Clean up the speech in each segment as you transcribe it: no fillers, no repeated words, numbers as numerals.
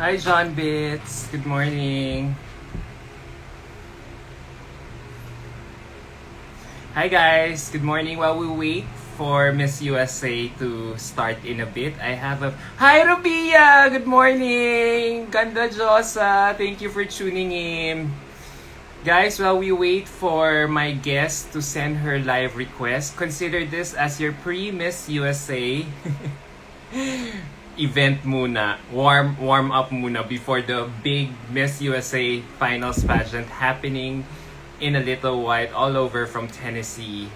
Hi, John Bits. Good morning. Hi, guys. Good morning. While we wait for Miss USA to start in a bit, I have a... Hi, Rubia! Good morning! Ganda Josa. Thank you for tuning in. Guys, while we wait for my guest to send her live request, consider this as your pre-Miss USA event muna. Warm up muna before the big Miss USA finals pageant happening in a little while all over from Tennessee.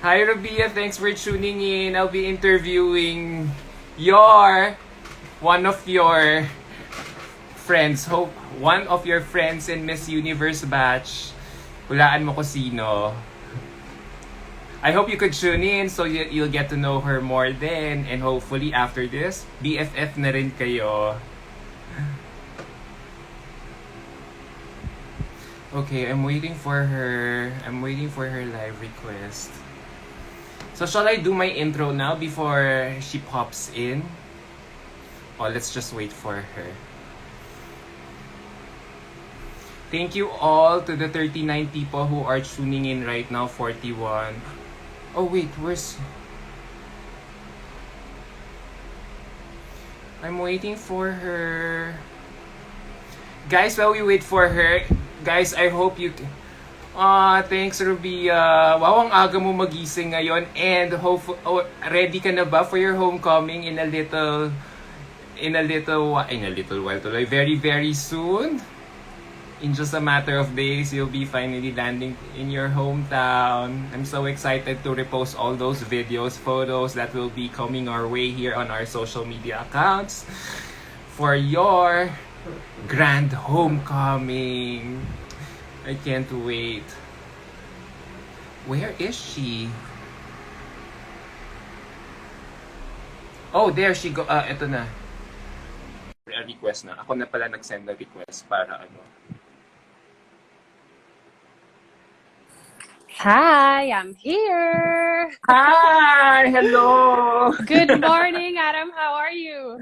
Hi Rabia, thanks for tuning in. I'll be interviewing one of your friends. Hope one of your friends in Miss Universe batch. Hulaan mo ko sino. I hope you could tune in so you'll get to know her more then, and hopefully after this, BFF na rin kayo. Okay, I'm waiting for her live request. So shall I do my intro now before she pops in? Or let's just wait for her. Thank you all to the 39 people who are tuning in right now, 41. Oh wait, where's... I'm waiting for her. Guys, while we wait for her, guys, I hope you... thanks Rubia. Wow, ang aga mo magising ngayon. And ready ka na ba for your homecoming in a little while tuloy? Very, very soon. In just a matter of days, you'll be finally landing in your hometown. I'm so excited to repost all those videos, photos that will be coming our way here on our social media accounts for your grand homecoming. I can't wait. Where is she? Oh, there she go. Eto na. A request na. Ako na pala nag-send na request para ano. Hi, I'm here. Hi! Hello! Good morning, Adam. How are you?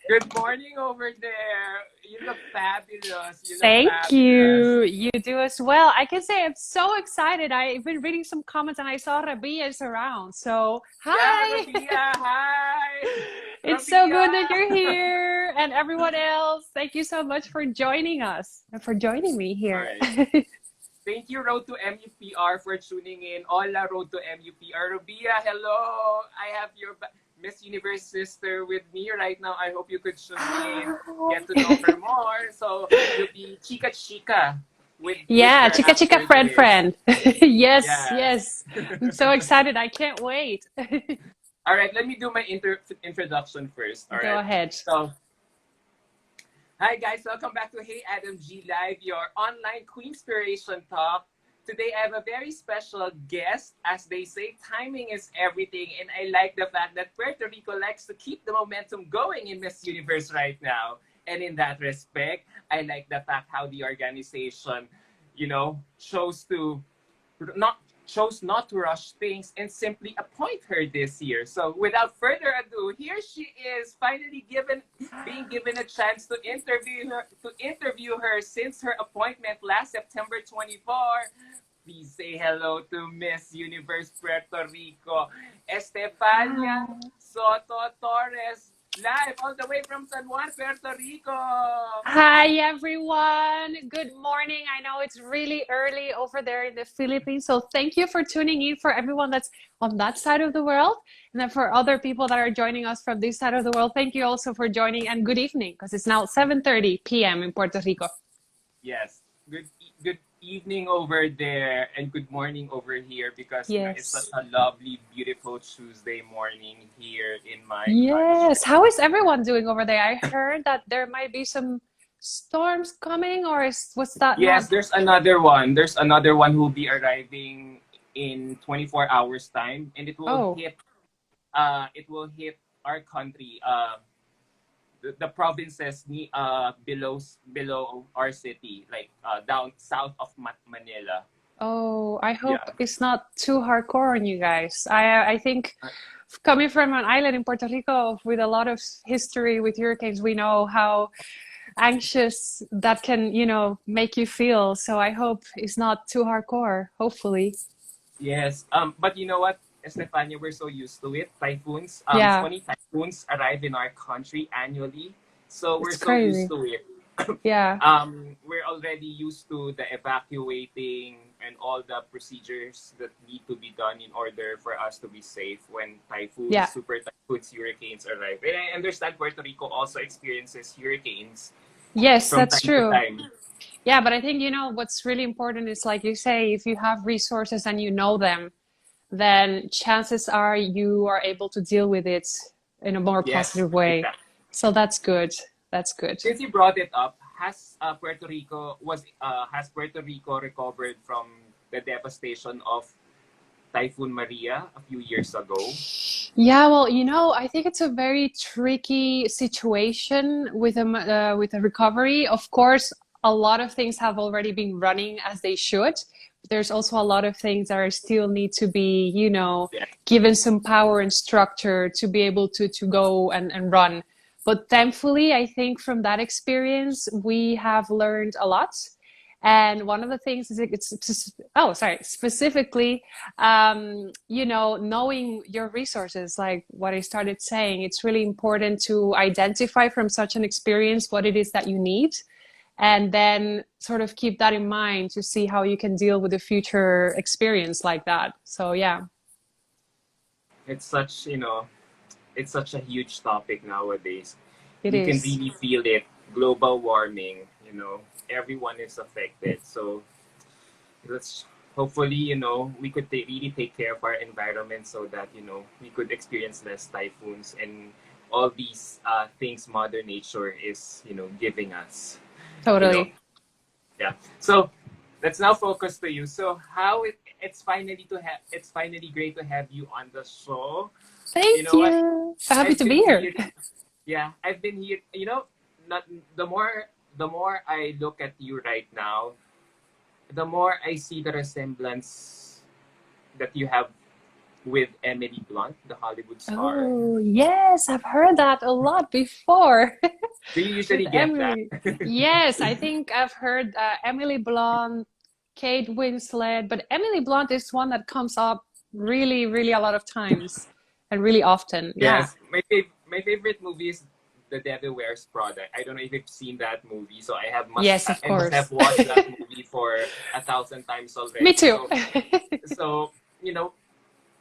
Good morning over there. You look fabulous. Thank you. You do as well. I can say I'm so excited. I've been reading some comments and I saw Rabia is around. So, hi. Yeah, Rabia, hi. It's Rabia. so good that you're here. And everyone else, thank you so much for joining us and for joining me here. Right. Thank you, Road to MUPR, for tuning in. Hola, Road to MUPR. Rabia, hello. I have your Miss Universe sister with me right now. I hope you could tune in, get to know her more. So you'll be chica with her chica chica after this. friend. Yes, Yeah. yes. I'm so excited. I can't wait. All right, let me do my introduction first. All Go right. ahead. So, hi guys, welcome back to Hey Adam G Live, your online Queenspiration talk. Today I have a very special guest. As they say, timing is everything, and I like the fact that Puerto Rico likes to keep the momentum going in Miss Universe right now. And in that respect, I like the fact how the organization, chose not to rush things and simply appoint her this year. So without further ado, here she is, finally being given a chance to interview her since her appointment last September 24. Please say hello to Miss Universe Puerto Rico, Estefania Soto Torres, live all the way from San Juan, Puerto Rico. Hi, everyone. Good morning. I know it's really early over there in the Philippines, so thank you for tuning in for everyone that's on that side of the world. And then for other people that are joining us from this side of the world, thank you also for joining, and good evening, because it's now 7:30 p.m. in Puerto Rico. Yes. Good evening over there and good morning over here, because it's such a lovely, beautiful Tuesday morning here in my country. How is everyone doing over there? I heard that there might be some storms coming, or what's that? Yes, there's another one. There's another one who will be arriving in 24 hours time, and it will hit our country, the provinces below our city, like down south of Manila. Oh, I hope it's not too hardcore on you guys. I think coming from an island in Puerto Rico with a lot of history with hurricanes, we know how anxious that can, make you feel. So I hope it's not too hardcore, hopefully. Yes. But you know what, Estefania, we're so used to it. Typhoons. Yeah, 20 typhoons arrive in our country annually, so we're it's so used crazy. to it. Yeah. We're already used to the evacuating and all the procedures that need to be done in order for us to be safe when typhoons, Yeah. super typhoons, hurricanes arrive. And I understand Puerto Rico also experiences hurricanes Yes, from that's time to true. time. Yeah, but I think, what's really important is like you say, if you have resources and you know them, then chances are you are able to deal with it in a more Yes, positive way. exactly. So that's good. That's good. Since you brought it up, has Puerto Rico recovered from the devastation of Typhoon Maria a few years ago? Yeah, well, I think it's a very tricky situation with a recovery. Of course, a lot of things have already been running as they should. There's also a lot of things that are still need to be, Yeah. given some power and structure to be able to go and run. But thankfully, I think from that experience, we have learned a lot. And one of the things is oh, sorry, specifically knowing your resources, like what I started saying, it's really important to identify from such an experience what it is that you need, and then sort of keep that in mind to see how you can deal with a future experience like that. So, yeah, It's it's such a huge topic nowadays. it We can is. really feel it. Global warming, everyone is affected. So let's hopefully, we could really take care of our environment so that, we could experience less typhoons and all these things Mother Nature is, giving us, you know. Totally. Yeah. So let's now focus to you. So it's finally great to have you on the show. You Thank know what? you. So happy I've to been be here. hearing Yeah, I've been here. Not the more I look at you right now, the more I see the resemblance that you have with Emily Blunt, the Hollywood star. Oh, yes, I've heard that a lot before. Do you With usually get that? Emily. Yes, I think I've heard Emily Blunt, Kate Winslet, but Emily Blunt is one that comes up really, really a lot of times and really often. Yeah. Yes, my favorite movie is The Devil Wears Prada. I don't know if you've seen that movie, so Yes, of I must have course. watched that movie for 1,000 times Me already. too. So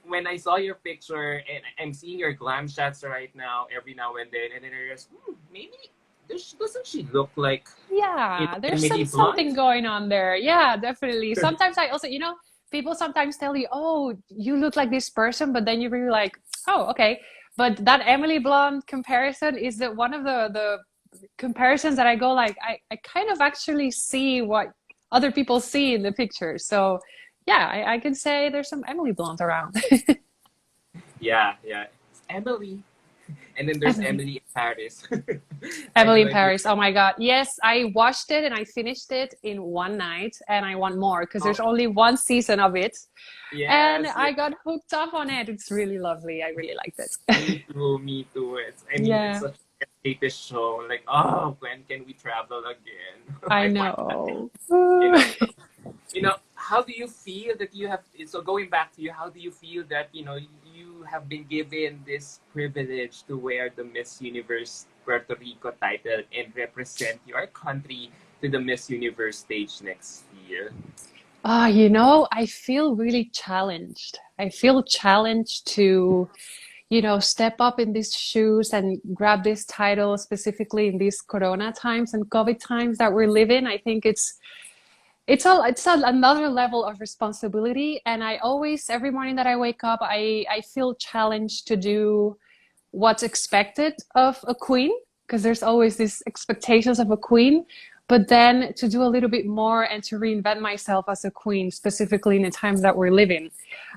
when I saw your picture and I'm seeing your glam shots right now, every now and then, and then I realized, maybe doesn't she look like Yeah, there's Emily something Blunt? going on there. Yeah, definitely. Sometimes I also, people sometimes tell you, "Oh, you look like this person," but then you're really like, "Oh, okay." But that Emily Blunt comparison is one of the comparisons that I go like, I kind of actually see what other people see in the picture. So, yeah, I can say there's some Emily Blunt around. Yeah, yeah. It's Emily. And then there's Emily. Emily in Paris. I Emily don't in know if you. Paris. Oh my God. Yes, I watched it and I finished it in one night and I want more because Oh, there's only one season of it. And yes, I got hooked up on it. It's really lovely. I really liked it. me too, me too. It's Yeah, such an escapist show. Like, oh, when can we travel again? I I want that. know. You know, so, how do you feel that you have? So going back to you, how do you feel that you have been given this privilege to wear the Miss Universe Puerto Rico title and represent your country to the Miss Universe stage next year? I feel really challenged. I feel challenged to, step up in these shoes and grab this title specifically in these Corona times and COVID times that we're living. I think another level of responsibility. And I always, every morning that I wake up, I feel challenged to do what's expected of a queen, because there's always these expectations of a queen, but then to do a little bit more and to reinvent myself as a queen, specifically in the times that we're living.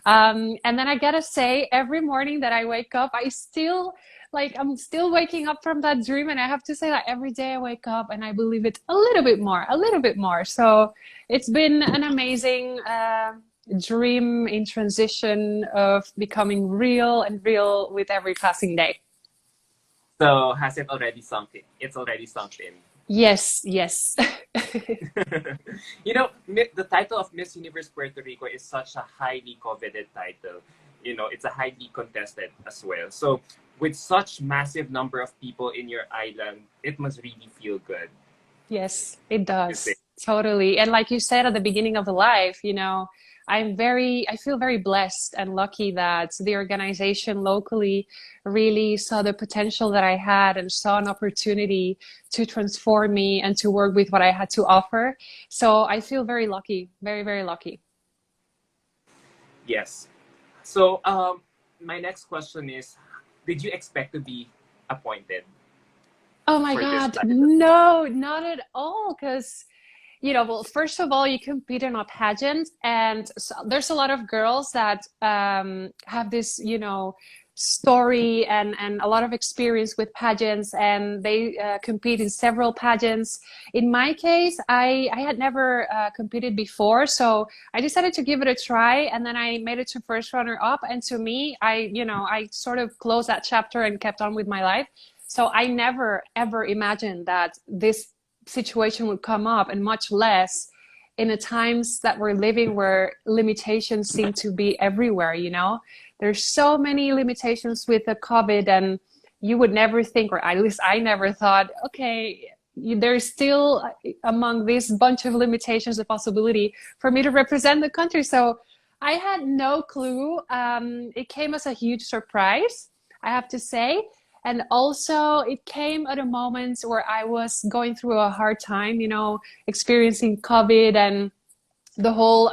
And then I gotta say, every morning that I wake up, I'm still waking up from that dream. And I have to say that every day I wake up and I believe it a little bit more, a little bit more. So it's been an amazing dream in transition of becoming real and real with every passing day. So has it already sunk in? It's already sunk in. Yes, yes. You know, the title of Miss Universe Puerto Rico is such a highly coveted title. You know, it's a highly contested as well. So with such massive number of people in your island, it must really feel good Yes, it to say. does. Totally. And like you said at the beginning of the live, I feel very blessed and lucky that the organization locally really saw the potential that I had and saw an opportunity to transform me and to work with what I had to offer. So I feel very lucky, very, very lucky. Yes. So my next question is, did you expect to be appointed Oh my for this God, title? no, not at all. Because well, first of all, you compete in a pageant, and so there's a lot of girls that have this, story and a lot of experience with pageants, and they compete in several pageants. In my case, I had never competed before, so I decided to give it a try, and then I made it to first runner up. And to me, I sort of closed that chapter and kept on with my life. So I never ever imagined that this situation would come up, and much less in the times that we're living where limitations seem to be everywhere. There's so many limitations with the COVID, and you would never think, or at least I never thought, okay, there's still among this bunch of limitations a possibility for me to represent the country. So I had no clue. It came as a huge surprise, I have to say. And also, it came at a moment where I was going through a hard time, experiencing COVID and the whole,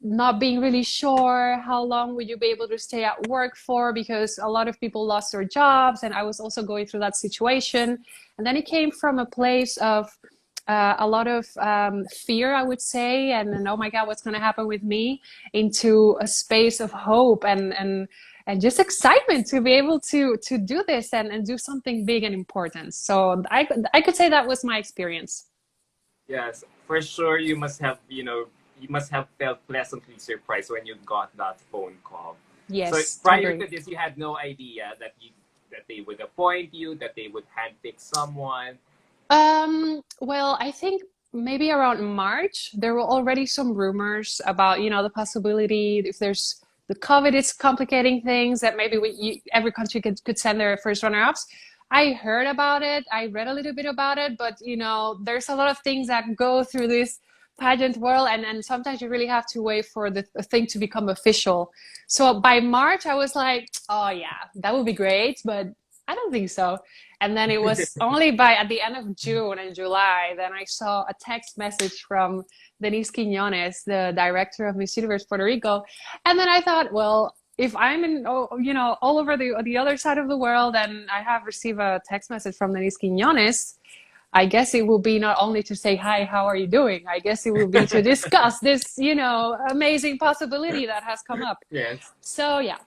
not being really sure how long would you be able to stay at work for, because a lot of people lost their jobs. And I was also going through that situation. And then it came from a place of a lot of fear, I would say, and oh my God, what's going to happen with me, into a space of hope and just excitement to be able to do this and do something big and important. So I could say that was my experience. Yes, for sure. You must have felt pleasantly surprised when you got that phone call. So Yes, prior totally. to this, you had no idea that they would appoint you, that they would handpick someone. Well, I think maybe around March, there were already some rumors about, the possibility, if there's the COVID is complicating things, that maybe every country could send their first runner-ups. I heard about it. I read a little bit about it, but there's a lot of things that go through this pageant world, and sometimes you really have to wait for the thing to become official. So by March, I was like, oh yeah, that would be great, but I don't think so. And then it was only by at the end of June and July, then I saw a text message from Denise Quiñones, the director of Miss Universe Puerto Rico. And then I thought, well, if I'm in, all over the other side of the world, and I have received a text message from Denise Quiñones, I guess it will be not only to say, hi, how are you doing? I guess it will be to discuss this, amazing possibility that has come up. Yes. So, yeah.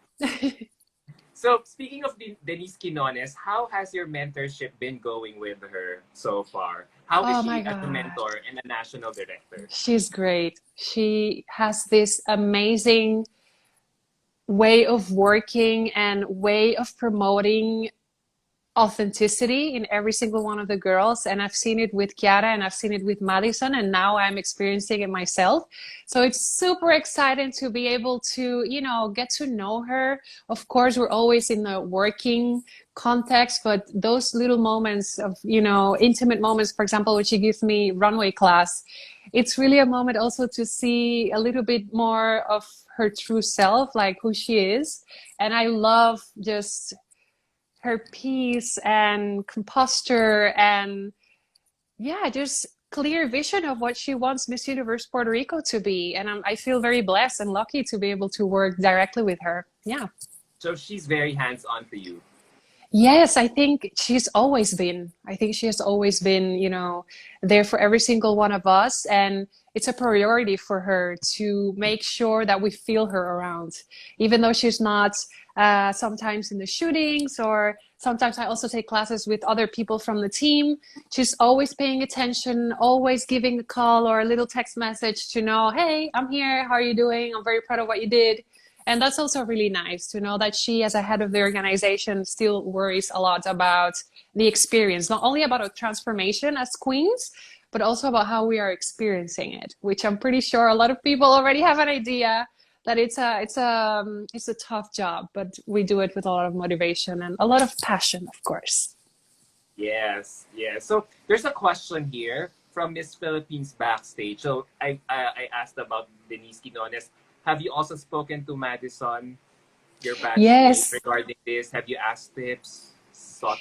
So speaking of Denise Quinones, how has your mentorship been going with her so far? How is Oh my she as a God. mentor and a national director? She's great. She has this amazing way of working and way of promoting authenticity in every single one of the girls. And I've seen it with Kiara, and I've seen it with Madison, and now I'm experiencing it myself. So it's super exciting to be able to, get to know her. Of course, we're always in the working context, but those little moments of, intimate moments, for example, when she gives me runway class, it's really a moment also to see a little bit more of her true self, like who she is. And I love just her peace and composure and, yeah, just clear vision of what she wants Miss Universe Puerto Rico to be. And I feel very blessed and lucky to be able to work directly with her. Yeah. So she's very hands-on to you. Yes, I think she's always been. I think she has always been, there for every single one of us. And it's a priority for her to make sure that we feel her around, even though she's not sometimes in the shootings, or sometimes I also take classes with other people from the team. She's always paying attention, always giving a call or a little text message to know, hey, I'm here. How are you doing? I'm very proud of what you did. And that's also really nice to know that she, as a head of the organization, still worries a lot about the experience, not only about our transformation as queens, but also about how we are experiencing it, which I'm pretty sure a lot of people already have an idea that it's a tough job, but we do it with a lot of motivation and a lot of passion, of course. Yes, yes. So there's a question here from Miss Philippines backstage. So I asked about Denise Quinones. Have you also spoken to Madison, your batchmate, Yes. regarding this? Have you asked tips, sought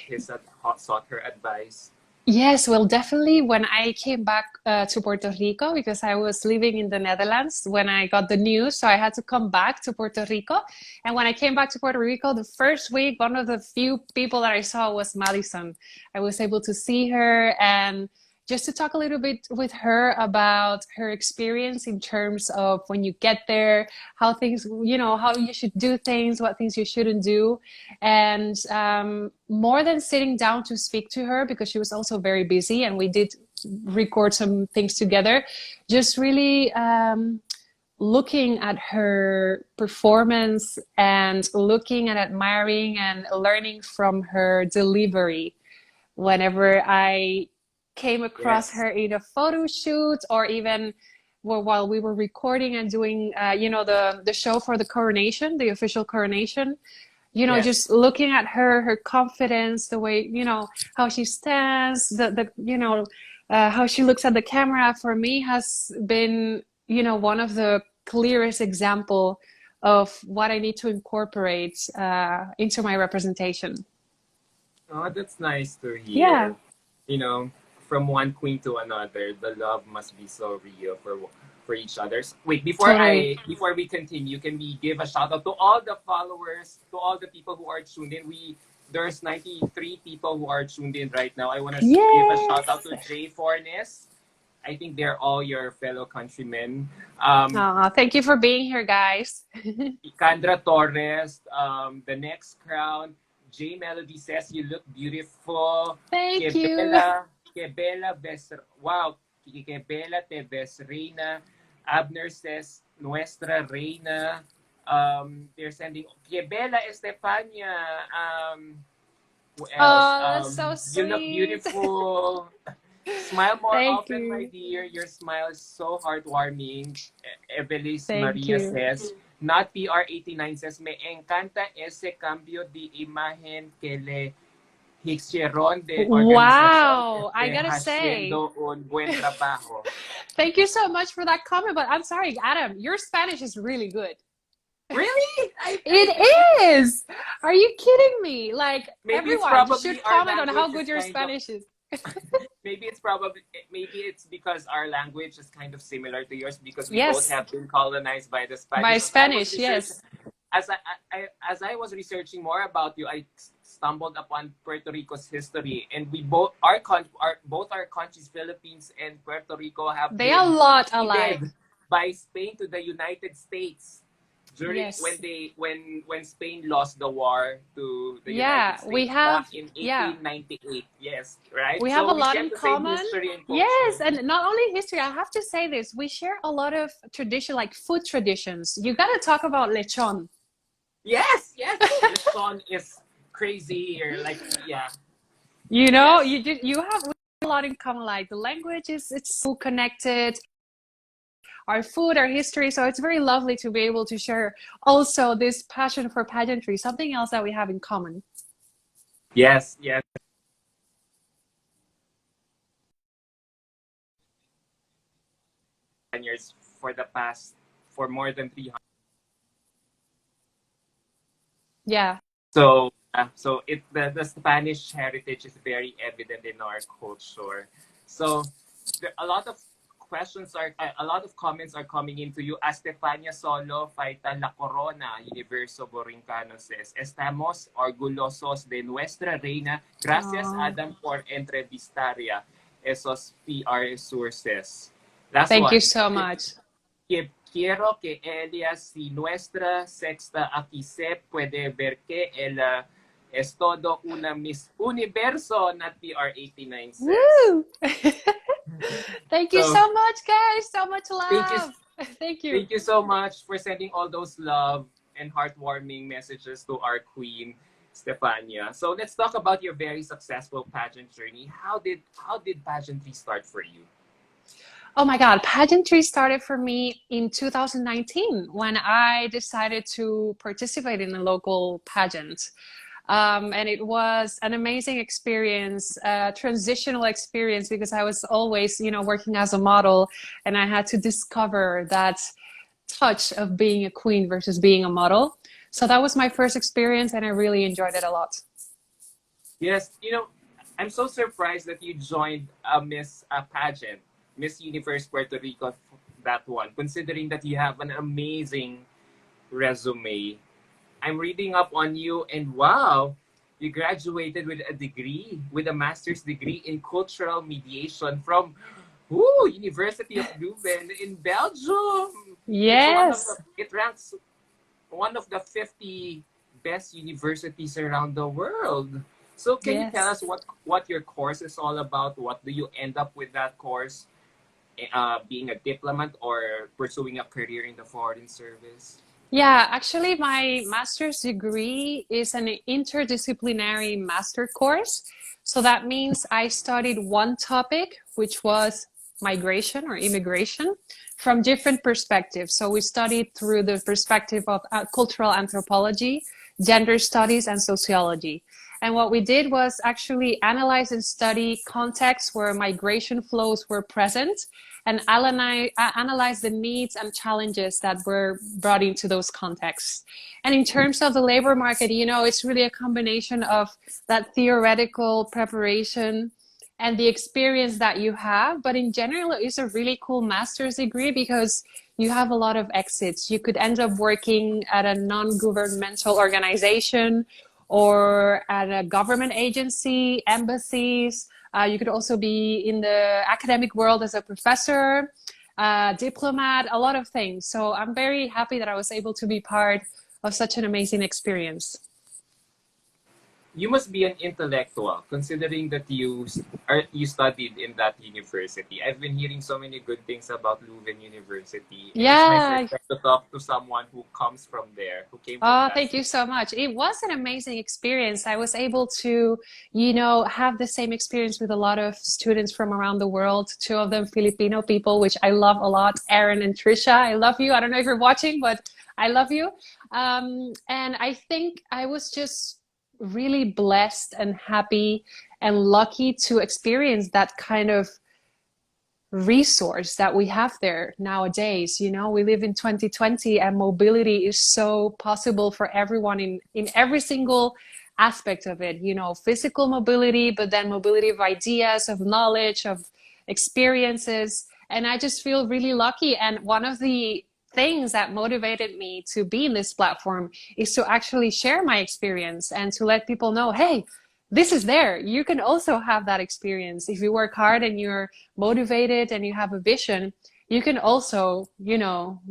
her advice? Yes, well, definitely when I came back to Puerto Rico, because I was living in the Netherlands when I got the news, so I had to come back to Puerto Rico. And when I came back to Puerto Rico, the first week, one of the few people that I saw was Madison. I was able to see her and just to talk a little bit with her about her experience in terms of when you get there, how things, how you should do things, what things you shouldn't do. And more than sitting down to speak to her, because she was also very busy and we did record some things together, just really looking at her performance and looking and admiring and learning from her delivery whenever I came across Yes, her in a photo shoot, or even while we were recording and doing, the show for the coronation, the official coronation. Just yes. looking at her confidence, the way, how she stands, how she looks at the camera, for me has been, one of the clearest example of what I need to incorporate into my representation. Oh, that's nice to Yeah, hear. You know, from one queen to another, the love must be so real for each other's. Wait, totally. before we continue, can we give a shout out to all the followers, to all the people who are tuned in? There's 93 people who are tuned in right now. I want to give a shout out Yes. to Jay Fornes. I think they're all your fellow countrymen. Thank you for being here, guys. Candra Torres, the next crown. J Melody says you look beautiful. Thank you. Kebela ves, wow, Kebela te ves reina. Abner says nuestra reina. They're sending Kebela Estefania. Who else? Oh, that's so You look sweet. beautiful. Smile more Thank often, my you. dear. Your smile is so heartwarming. Evelis Thank Maria you. says, not PR89 says, me encanta ese cambio de imagen que le hicieron de organización. Wow. I gotta say, Haciendo un buen trabajo. thank you so much for that comment. But I'm sorry, Adam, your Spanish is really good. Really? It is. Are you kidding me? Like, Maybe it's everyone probably should our comment on how language good is your kind of Spanish is. maybe it's because our language is kind of similar to yours because we both Yes, have been colonized by the by Spanish. As I was Spanish, researching, yes. as I was researching more about you, I stumbled upon Puerto Rico's history, and we both our countries, Philippines and Puerto Rico, have They are a been lot alike. ceded by Spain to the United States during Yes. when Spain lost the war to the United Yeah, States back in yeah, 1898. Yes, right. we have So a we lot share in the same common. history and Yes, culture. and not only history, I have to say this, we share a lot of tradition, like food traditions. You gotta talk about lechon. Yes, yes. Lechon is crazy here. Like, yeah, yes. You have a lot in common, like the language is it's so connected, our food, our history. So it's very lovely to be able to share also this passion for pageantry, something else that we have in common. Yes, yes. And years for the past for more than 300. Yeah. So the Spanish heritage is very evident in our culture. So there, a lot of questions are, a lot of comments are coming into you. Estefania Soto, Faita La Corona, Universo Borincano says, Estamos orgullosos de nuestra reina. Gracias, Oh, Adam, por entrevistaria esos PR sources. Last thank you one. so much. Quiero que ella, si nuestra sexta aquí se puede ver que ella es todo una Miss Universo, not PR89 says. Woo! Thank you So, so much, guys. So much thank you, love. Thank you. thank you so much for sending all those love and heartwarming messages to our queen, Stefania. So let's talk about your very successful pageant journey. How did pageantry start for you? Oh my God, pageantry started for me in 2019 when I decided to participate in a local pageant. And it was an amazing experience, a transitional experience because I was always, working as a model and I had to discover that touch of being a queen versus being a model. So that was my first experience and I really enjoyed it a lot. Yes, I'm so surprised that you joined a Miss pageant, Miss Universe Puerto Rico, that one, considering that you have an amazing resume. I'm reading up on you, and wow, you graduated with a degree, with a master's degree in cultural mediation from University of Leuven in Belgium. Yes, It ranks one of the 50 best universities around the world. So can you tell yes. us what your course is all about? What do you end up with that course? Being a diplomat or pursuing a career in the foreign service? Yeah, actually, my master's degree is an interdisciplinary master course. So that means I studied one topic, which was migration or immigration, from different perspectives. So we studied through the perspective of cultural anthropology, gender studies, and sociology. And what we did was actually analyze and study contexts where migration flows were present and analyze the needs and challenges that were brought into those contexts. And in terms of the labor market, it's really a combination of that theoretical preparation and the experience that you have. But in general, it's a really cool master's degree because you have a lot of exits. You could end up working at a non-governmental organization or at a government agency, embassies. You could also be in the academic world as a professor, diplomat, a lot of things. So I'm very happy that I was able to be part of such an amazing experience. You must be an intellectual, considering that you studied in that university. I've been hearing so many good things about Leuven University, and it's my Yeah. first time to talk to someone who comes from there, who came from Oh, that thank you city. so much. It was an amazing experience. I was able to, have the same experience with a lot of students from around the world, two of them Filipino people, which I love a lot, Aaron and Trisha. I love you. I don't know if you're watching, but I love you. And I think I was just really blessed and happy and lucky to experience that kind of resource that we have there nowadays. We live in 2020 and mobility is so possible for everyone in every single aspect of it, physical mobility, but then mobility of ideas, of knowledge, of experiences. And I just feel really lucky. And one of the things that motivated me to be in this platform is to actually share my experience and to let people know, hey, this is there. You can also have that experience. If you work hard and you're motivated and you have a vision, you can also,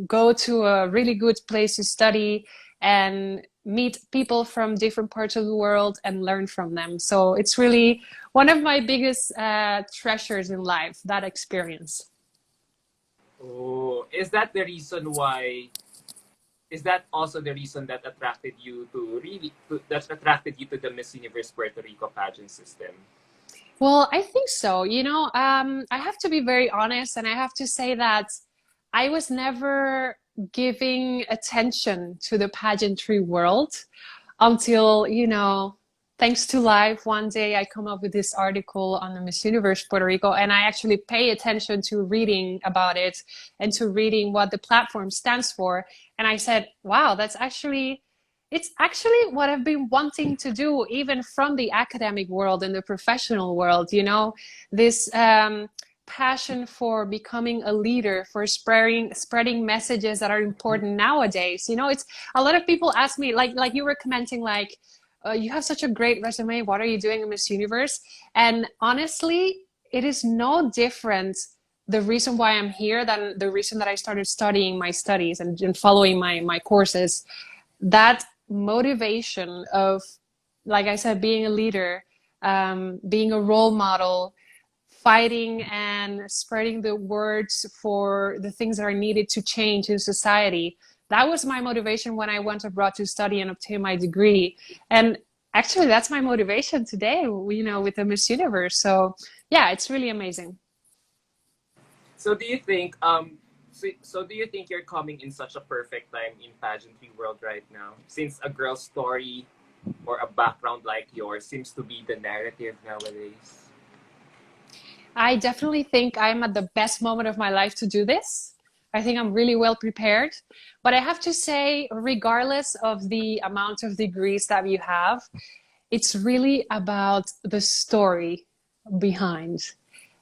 go to a really good place to study and meet people from different parts of the world and learn from them. So it's really one of my biggest treasures in life, that experience. Oh, is that also the reason that attracted you to the Miss Universe Puerto Rico pageant system? Well, I think so. I have to be very honest, and I have to say that I was never giving attention to the pageantry world until, thanks to life, one day I come up with this article on the Miss Universe Puerto Rico, and I actually pay attention to reading about it and to reading what the platform stands for. And I said, wow, it's actually what I've been wanting to do, even from the academic world and the professional world, this passion for becoming a leader, for spreading messages that are important nowadays. You know, it's a lot of people ask me, like you were commenting, like, you have such a great resume. What are you doing in Miss Universe? And honestly, it is no different the reason why I'm here than the reason that I started studying my studies and following my courses. That motivation of, like I said, being a leader, being a role model, fighting and spreading the words for the things that are needed to change in society. That was my motivation when I went abroad to study and obtain my degree. And actually, that's my motivation today, you know, with the Miss Universe. So yeah, it's really amazing. So do you think do you think you're coming in such a perfect time in pageantry world right now? Since a girl's story or a background like yours seems to be the narrative nowadays. I definitely think I'm at the best moment of my life to do this. I think I'm really well prepared. But I have to say, regardless of the amount of degrees that you have, it's really about the story behind.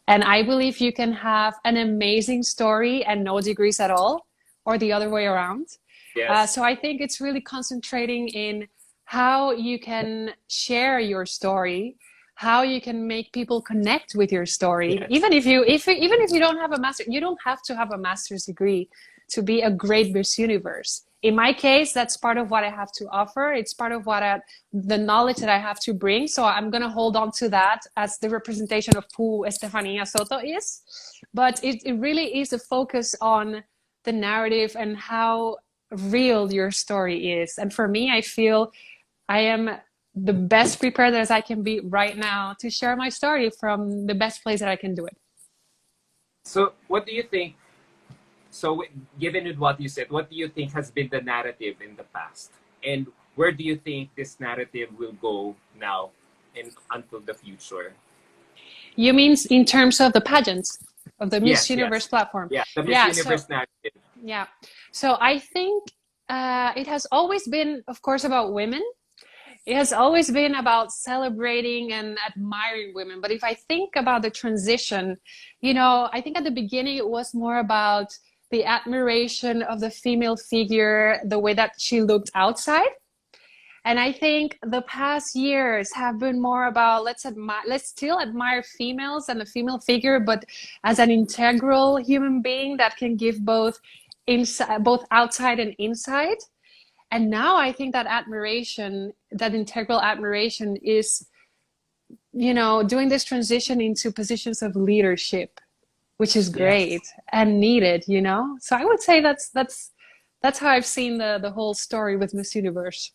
And I believe you can have an amazing story and no degrees at all, or the other way around. Yes. So I think it's really concentrating in how you can share your story, how you can make people connect with your story. Yes. Even if you don't have a master, you don't have to have a master's degree to be a great Miss Universe. In my case, that's part of what I have to offer. It's part of the knowledge that I have to bring. So I'm going to hold on to that as the representation of who Estefania Soto is. But it really is a focus on the narrative and how real your story is. And for me, I feel I am the best prepared as I can be right now to share my story from the best place that I can do it. So what do you think? So given with what you said, what do you think has been the narrative in the past? And where do you think this narrative will go now and until the future? You mean in terms of the pageants of the Miss Yes, Universe yes. platform? Yeah, the Miss Yeah, so Universe narrative. yeah. So I think it has always been, of course, about women. It has always been about celebrating and admiring women. But if I think about the transition, you know, I think at the beginning it was more about the admiration of the female figure, the way that she looked outside. And I think the past years have been more about let's still admire females and the female figure, but as an integral human being that can give both inside, both outside and inside. And now I think that admiration, that integral admiration is, you know, doing this transition into positions of leadership, which is great Yes. and needed, you know? So I would say that's how I've seen the whole story with Miss Universe.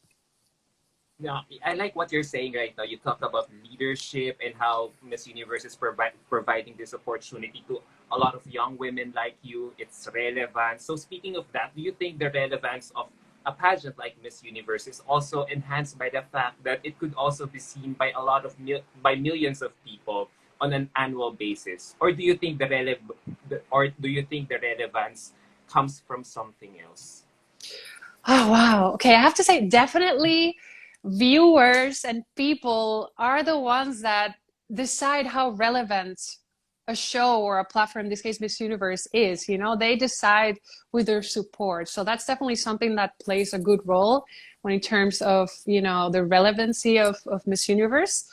Yeah, I like what you're saying right now. You talk about leadership and how Miss Universe is providing this opportunity to a lot of young women like you. It's relevant. So speaking of that, do you think the relevance of a pageant like Miss Universe is also enhanced by the fact that it could also be seen by a lot of by millions of people on an annual basis? Or do you think or do you think the relevance comes from something else? Oh, wow. Okay, I have to say, definitely viewers and people are the ones that decide how relevant a show or a platform, in this case, Miss Universe, is. You know, they decide with their support. So that's definitely something that plays a good role when in terms of, you know, the relevancy of Miss Universe.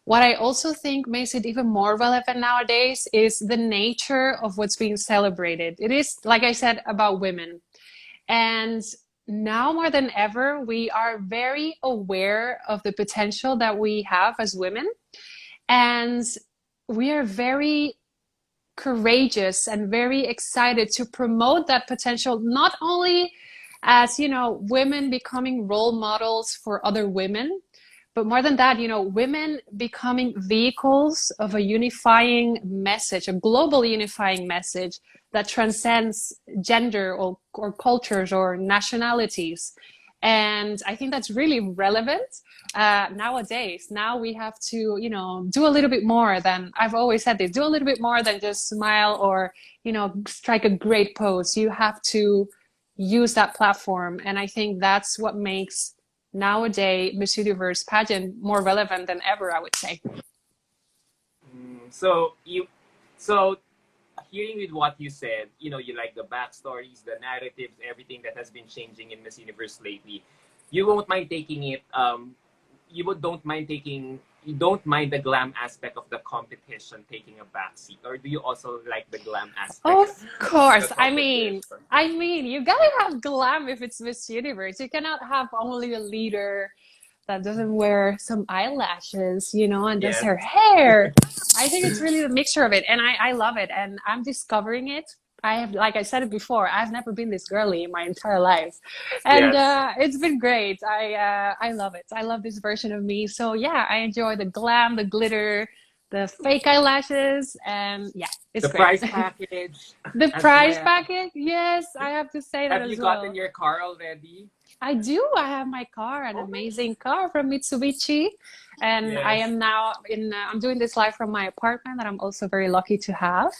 What I also think makes it even more relevant nowadays is the nature of what's being celebrated. It is, like I said, about women. And now more than ever, we are very aware of the potential that we have as women. And we are very courageous and very excited to promote that potential, not only as, you know, women becoming role models for other women, but more than that, you know, women becoming vehicles of a unifying message, a global unifying message that transcends gender or cultures or nationalities. And I think that's really relevant nowadays. Now we have to, you know, do a little bit more than, I've always said this, do a little bit more than just smile or, you know, strike a great pose. You have to use that platform. And I think that's what makes nowadays Miss Universe pageant more relevant than ever, I would say. So you, so hearing with what you said, you like the backstories, the narratives, everything that has been changing in Miss Universe lately. You won't mind taking it. You don't mind the glam aspect of the competition taking a backseat, or do you also like the glam aspect Of of the course. competition? You gotta have glam if it's Miss Universe. You cannot have only a leader that doesn't wear some eyelashes, and does Yes, her hair. I think it's really a mixture of it, and I love it, and I'm discovering it. Like I said it before, I've never been this girly in my entire life, and yes. it's been great. I love it. I love this version of me. So yeah, I enjoy the glam, the glitter, the fake eyelashes, and yeah, it's The great. prize package The as prize well. packet, yes, I have to say that Have you as gotten well. your car already? I do. I have my car, an Oh, amazing car from Mitsubishi, and I yes. am now in. I'm doing this live from my apartment that I'm also very lucky to have.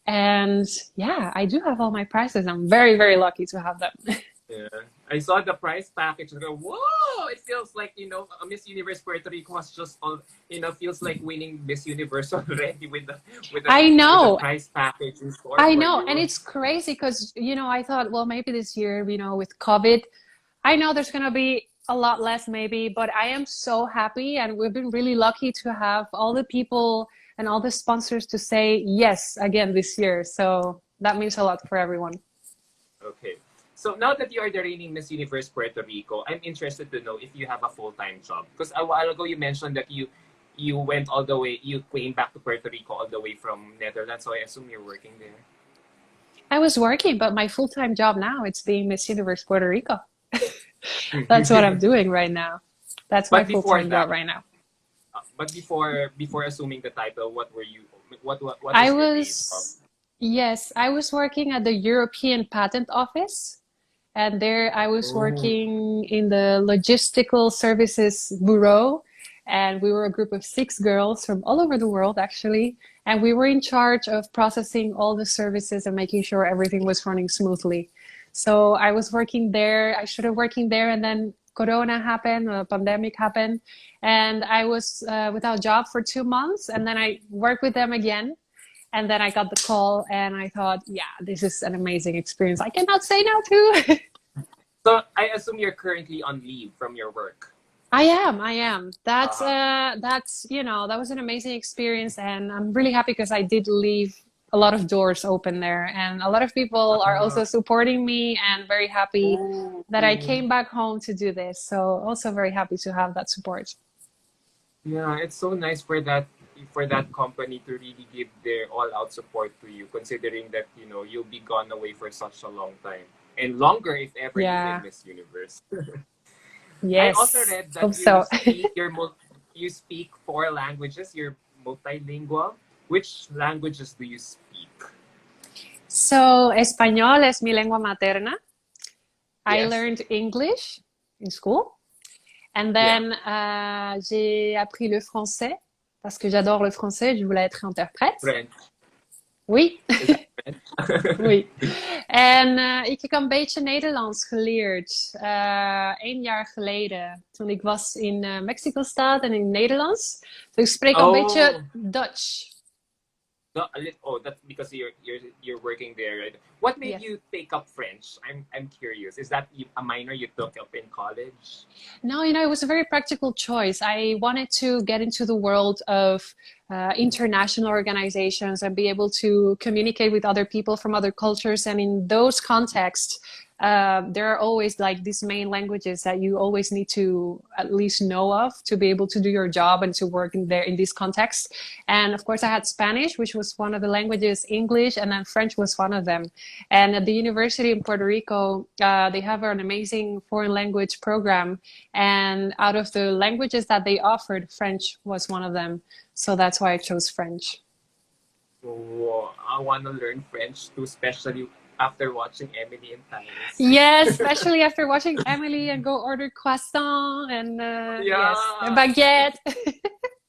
And yeah, I do have all my prizes. I'm very, very lucky to have them. Yeah. I saw the prize package and go, whoa! It feels like, a Miss Universe Puerto Rico was just all, feels like winning Miss Universe already with the I with the know, prize package in store I for know, and you. it's crazy because I thought, well, maybe this year, with COVID, I know there's gonna be a lot less maybe, but I am so happy, and we've been really lucky to have all the people and all the sponsors to say yes again this year. So that means a lot for everyone. Okay. So now that you are the reigning Miss Universe Puerto Rico, I'm interested to know if you have a full-time job. Because a while ago you mentioned that you went all the way, you came back to Puerto Rico all the way from Netherlands. So I assume you're working there. I was working, but my full-time job now it's being Miss Universe Puerto Rico. That's what I'm doing right now. That's my But before full-time job that, right now. but before assuming the title, what were you? What I was your day job? was, yes, I was working at the European Patent Office, and there I was Oh, working in the Logistical Services Bureau, and we were a group of 6 girls from all over the world, actually, and we were in charge of processing all the services and making sure everything was running smoothly. So I was working there. I started working there, and then Corona happened, the pandemic happened, and I was without job for 2 months, and then I worked with them again. And then I got the call, and I thought, yeah, this is an amazing experience. I cannot say no to. so I assume you're currently on leave from your work. I am. I am. Uh-huh. That was an amazing experience, and I'm really happy because I did leave a lot of doors open there, and a lot of people are Uh, also supporting me and very happy oh, that I came back home to do this. So also very happy to have that support. yeah, it's so nice for that company to really give their all-out support to you, considering that you'll be gone away for such a long time and longer if ever you win Yeah. Miss Universe. I also Yes. read that Hope so. you speak 4 languages. You're multilingual. Which languages do you speak? So, español es mi lengua materna. I Yes. learned English in school. And Yeah. then j'ai appris le français parce que j'adore le français. Je voulais être interprète. French. Oui, Is that French? oui. En ik heb een beetje Nederlands geleerd. 1 jaar geleden. Toen ik was in Mexico-stad en in Nederlands. Dus ik spreek een beetje Oh. Dutch. No, that's because you're working there, right? What made Yes. you take up French? I'm curious. Is that a minor you took up in college? No, it was a very practical choice. I wanted to get into the world of international organizations and be able to communicate with other people from other cultures. And in those contexts, there are always like these main languages that you always need to at least know of to be able to do your job and to work in there in this context. And of course, I had Spanish, which was one of the languages, English, and then French was one of them. And at the university in Puerto Rico, they have an amazing foreign language program. And out of the languages that they offered, French was one of them. So that's why I chose French. Oh, I want to learn French too, especially after watching Emily in Yes, Paris. especially after watching Emily and go order croissant and yes, a Yeah. baguette.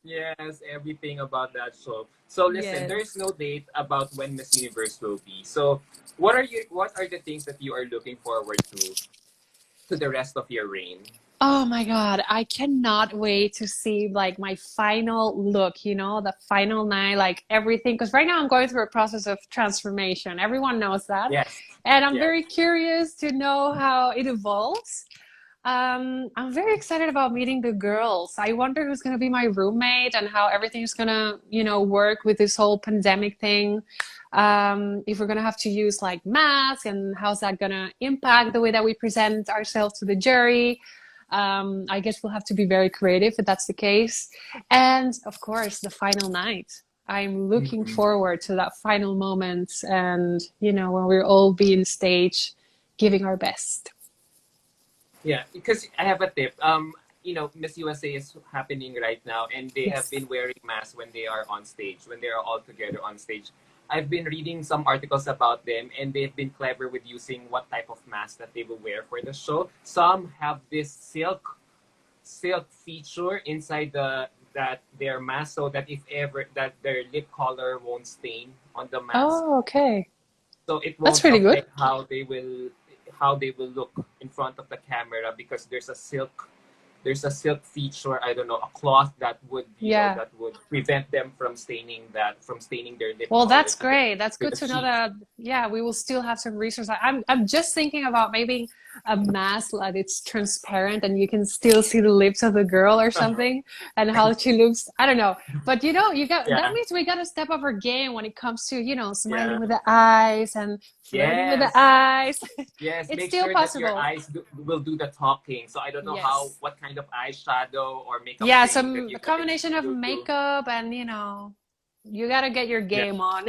Yes, everything about that show. So listen, Yes. there's no date about when Miss Universe will be. So what are the things that you are looking forward to the rest of your reign? Oh my God, I cannot wait to see like my final look, the final night, like everything. Because right now I'm going through a process of transformation. Everyone knows that. Yes. And I'm Yes. very curious to know how it evolves. I'm very excited about meeting the girls. I wonder who's going to be my roommate and how everything's going to, work with this whole pandemic thing. If we're going to have to use like masks and how's that going to impact the way that we present ourselves to the jury. I guess we'll have to be very creative if that's the case. And of course, the final night. I'm looking Mhm. forward to that final moment and, when we'll all be in stage giving our best. Yeah, because I have a tip. Miss USA is happening right now, and they have Yes. been wearing masks when they are on stage, when they are all together on stage. I've been reading some articles about them, and they've been clever with using what type of mask that they will wear for the show. Some have this silk feature inside that their mask, so that if ever that their lip color won't stain on the mask, Oh, okay. so it That's won't really good. affect how they will look in front of the camera, because there's a silk feature. I don't know, a cloth that would Yeah. prevent them from staining their lip Well, color that's to the great. That's to good the to know sheet. that, yeah, we will still have some resources. I'm just thinking about maybe a mask that it's transparent and you can still see the lips of the girl or something and how she looks. I don't know. But you got that Yeah. means we got to step up our game when it comes to, smiling Yeah. with the eyes and flirting with the Yes. eyes. Yes, It's make still sure that your possible. eyes will do the talking. So I don't know Yes. what kind of eyeshadow or makeup Yeah, thing that some you a guys combination of will do. makeup and, you got to get your Yeah. game on.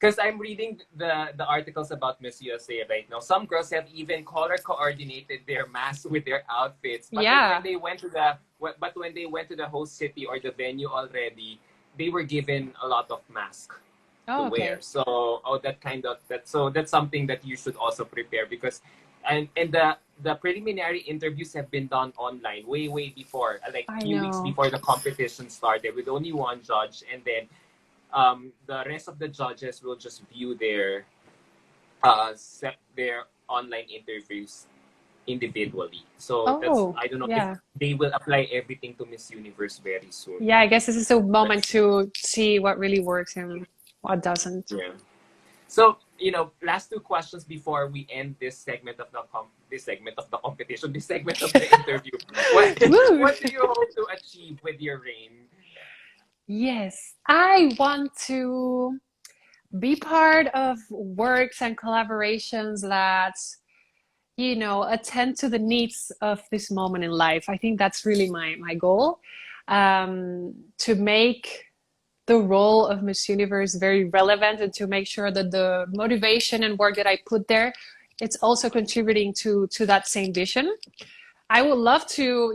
Because I'm reading the articles about Miss USA right now. Some girls have even color coordinated their masks with their outfits. But then when Yeah. they went to the host city or the venue already, they were given a lot of masks to Oh, wear. okay. So that's something that you should also prepare, because and the preliminary interviews have been done online way before, like I few weeks know. before the competition started, with only one judge, and then the rest of the judges will just view their online interviews individually. So that's, Oh, I don't know if yeah. they will apply everything to Miss Universe very soon. Yeah, I guess this is a moment That's to see what really works and what doesn't. Yeah. So, last two questions before we end this segment of the competition, this segment of the interview. What Woo! what do you hope to achieve with your reign? Yes, I want to be part of works and collaborations that, attend to the needs of this moment in life. I think that's really my goal. To make the role of Miss Universe very relevant and to make sure that the motivation and work that I put there, it's also contributing to that same vision. I would love to,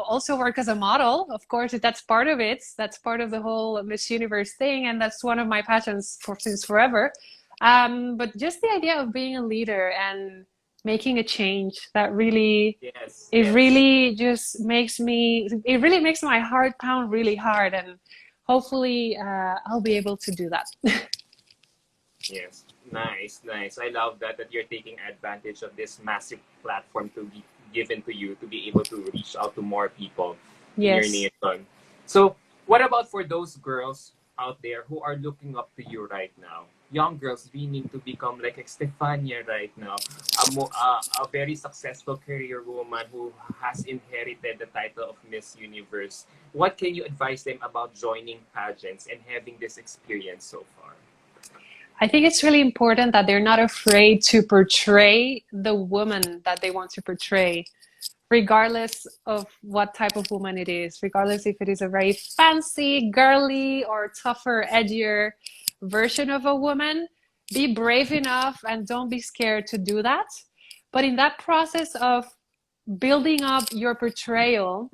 also work as a model. Of course, if that's part of it. That's part of the whole Miss Universe thing, and that's one of my passions for since forever. But just the idea of being a leader and making a change that really, Yes, it yes, really just makes me, it really makes my heart pound really hard, and hopefully, I'll be able to do that. yes. Nice, nice. I love that you're taking advantage of this massive platform to be given to you to be able to reach out to more people in your Yes. nation. So, what about for those girls out there who are looking up to you right now? Young girls dreaming to become like Estefania right now, a very successful career woman who has inherited the title of Miss Universe. What can you advise them about joining pageants and having this experience so far? I think it's really important that they're not afraid to portray the woman that they want to portray, regardless of what type of woman it is, regardless if it is a very fancy, girly, or tougher, edgier version of a woman. Be brave enough and don't be scared to do that. But in that process of building up your portrayal,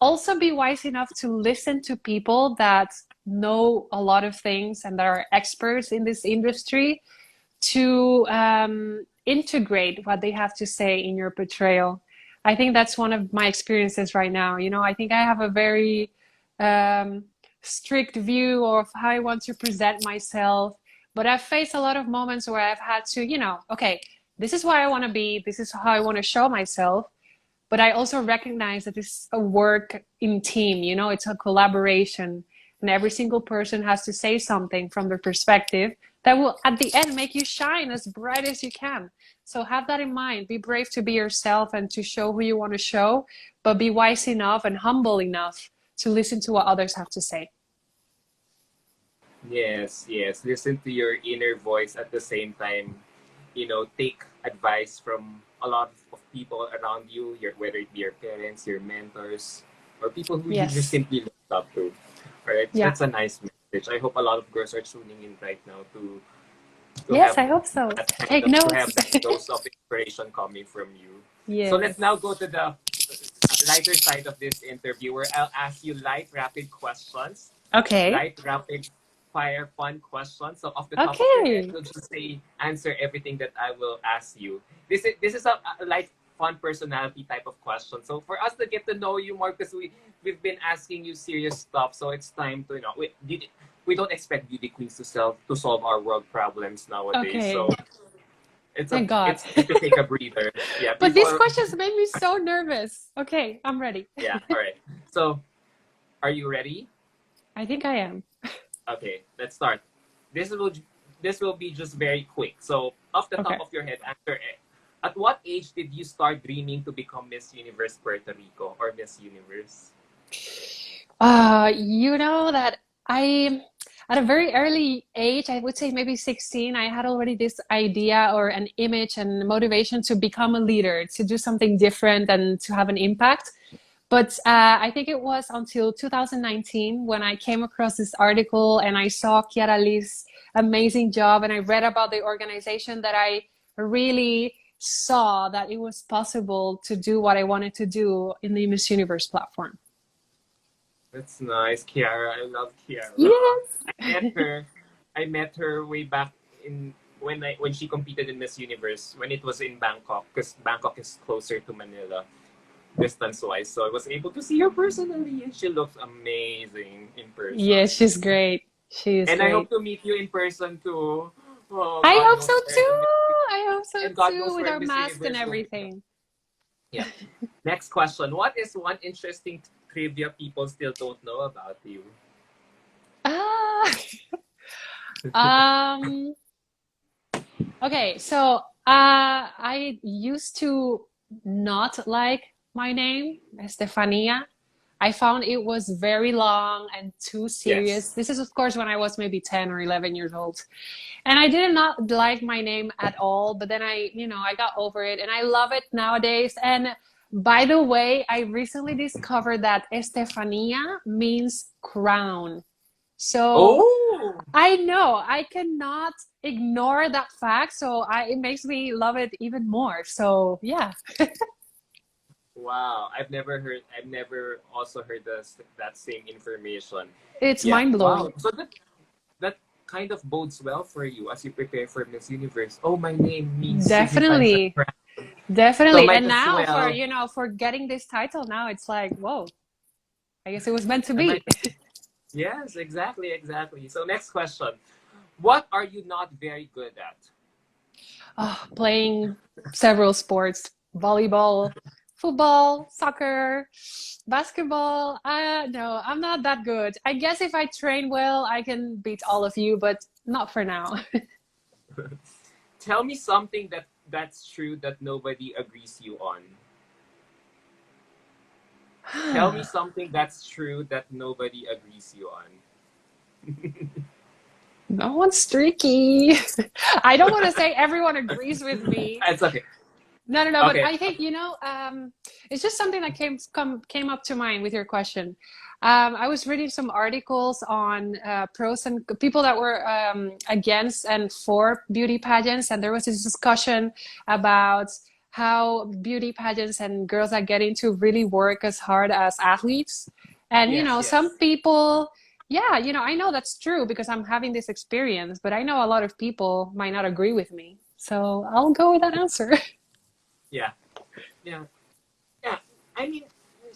also be wise enough to listen to people that know a lot of things and that are experts in this industry to integrate what they have to say in your portrayal. I think that's one of my experiences right now. I think I have a very um, strict view of how I want to present myself, but I've faced a lot of moments where I've had to, okay, this is what I want to be, this is how I want to show myself, But I also recognize that it's a work in team, it's a collaboration. And every single person has to say something from their perspective that will, at the end, make you shine as bright as you can. So have that in mind. Be brave to be yourself and to show who you want to show, but be wise enough and humble enough to listen to what others have to say. Yes, yes. Listen to your inner voice at the same time. Take advice from a lot of people around you, whether it be your parents, your mentors, or people who you just Yes. simply look up to. All right, Yeah. that's a nice message. I hope a lot of girls are tuning in right now to Yes, have I hope so. that kind Take of to notes. have that dose of inspiration coming from you. So let's now Yes. go to the lighter side of this interview, where I'll ask you light, rapid questions, Okay. light, rapid fire, fun questions. So off the top of your head, Okay. you'll just say answer everything that I will ask you. This is a light, fun personality type of question. So for us to get to know you more, because we've been asking you serious stuff, so it's time to we don't expect beauty queens to solve our world problems nowadays. So Okay. Thank God. it's time to take a breather. Yeah, But these before questions made me so nervous. Okay, I'm ready. yeah, all right. So are you ready? I think I am. Okay, let's start. This will this will be just very quick. So off the top Okay. of your head, answer it. At what age did you start dreaming to become Miss Universe Puerto Rico or Miss Universe? You know that I, at a very early age, I would say maybe 16, I had already this idea or an image and motivation to become a leader, to do something different and to have an impact. But I think it was until 2019 when I came across this article and I saw Chiara Lee's amazing job and I read about the organization that I really saw that it was possible to do what I wanted to do in the Miss Universe platform. That's nice, Kiara. I love Kiara. Yes. I met her. I met her way back in when she competed in Miss Universe when it was in Bangkok, because Bangkok is closer to Manila distance wise. So I was able to see her personally, and she looks amazing in person. Yes, she's great. She is And I hope great. to meet you in person too. Oh, I God hope knows so where the too. I hope so and God too, knows with where our Miss mask and Universe will be. everything. Yeah. Next question. What is one interesting trivia people still don't know about you? Ah. Um, okay, so I used to not like my name, Estefania. I found it was very long and too serious. Yes. This is, of course, when I was maybe 10 or 11 years old. And I did not like my name at all, but then I got over it and I love it nowadays. And by the way, I recently discovered that Estefania means crown. So Oh, I know I cannot ignore that fact. So it makes me love it even more. So yeah, wow. I've never also heard that same information. it's Yeah. mind Wow. blowing. So that kind of bodes well for you as you prepare for Miss Universe. Oh, my name means signifies a Definitely. crown. So Definitely. might And as now for, well. for getting this title now, it's like, whoa, I guess it was meant to I might be. Yes, exactly, exactly. So next question. What are you not very good at? Oh, playing several sports, volleyball, football, soccer, basketball. No, I'm not that good. I guess if I train well, I can beat all of you, but not for now. Tell me something that's true that nobody agrees you on. Tell me something that's true that nobody agrees you on. No one's streaky. I don't want to say everyone agrees with me. It's okay. No, no, no. But Okay. I think, it's just something that came up to mind with your question. I was reading some articles on pros and people that were against and for beauty pageants, and there was this discussion about how beauty pageants and girls that get into really work as hard as athletes. And Yes, some yes. people, yeah, I know that's true because I'm having this experience, but I know a lot of people might not agree with me. So I'll go with that answer. Yeah. Yeah. Yeah. I mean,